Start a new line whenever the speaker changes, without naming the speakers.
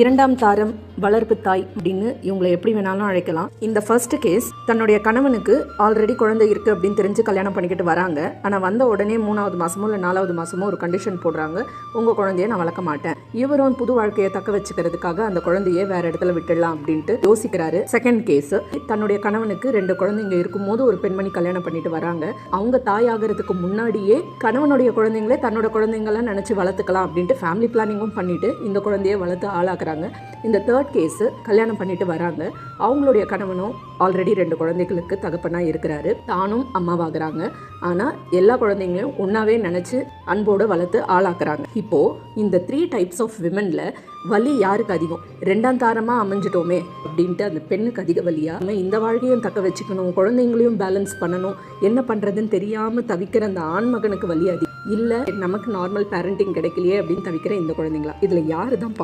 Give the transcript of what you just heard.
இரண்டாம் தாரம் வளர்ப்பு தாய் அப்படின்னு இவங்களை எப்படி வேணாலும் அழைக்கலாம். இந்த ஃபர்ஸ்ட் கேஸ் தன்னுடைய கணவனுக்கு ஆல்ரெடி குழந்தை இருக்கு அப்படின்னு தெரிஞ்சு கல்யாணம் பண்ணிக்கிட்டு வராங்க. ஆனால் வந்த உடனே 3வது மாசமோ இல்லை 4வது மாசமோ ஒரு கண்டிஷன் போடுறாங்க, உங்கள் குழந்தைய நான் வளர்க்க மாட்டேன். இவரும் புது வாழ்க்கையை தக்க வச்சுக்கிறதுக்காக அந்த குழந்தைய வேற இடத்துல விட்டுடலாம் அப்படின்ட்டு யோசிக்கிறாரு. செகண்ட் கேஸ், தன்னுடைய கணவனுக்கு 2 குழந்தைங்க இருக்கும்போது ஒரு பெண்மணி கல்யாணம் பண்ணிட்டு வராங்க. அவங்க தாயாகிறதுக்கு முன்னாடியே கணவனுடைய குழந்தைங்களே தன்னோட குழந்தைங்களாம் நினைச்சு வளர்த்துக்கலாம் அப்படின்ட்டு ஃபேமிலி பிளானிங்கும் பண்ணிட்டு இந்த குழந்தைய வளர்த்து ஆளாக்குறாங்க. இந்த தேர்ட் கேஸ், கல்யாணம் பண்ணிட்டு வராங்க. அவங்களுடைய கணவனும் ஆல்ரெடி 2 குழந்தைகளுக்கு தகப்பனா இருக்கிறாரு, தானும் அம்மாவாகிறாங்க. ஆனா எல்லா குழந்தைங்களையும் ஒன்னாவே நினைச்சு அன்போடு வளர்த்து ஆளாக்குறாங்க. இப்போ இந்த 3 டைப்ஸ் ஆஃப் விமன்ல வலி யாருக்கு அதிகம்? 2ஆம் தாரமா அமைஞ்சிட்டோமே அப்படின்ட்டு அந்த பெண்ணுக்கு அதிக வலியா, நம்ம இந்த வாழ்க்கையும் தக்க வச்சுக்கணும், குழந்தைங்களையும் பேலன்ஸ் பண்ணணும், என்ன பண்றதுன்னு தெரியாம தவிக்கிற அந்த ஆண்மகனுக்கு வலி அதிகம், இல்ல நமக்கு நார்மல் பேரண்டிங் கிடைக்கலையே அப்படின்னு தவிக்கிற இந்த குழந்தைங்களா? இதுல யாரு தான்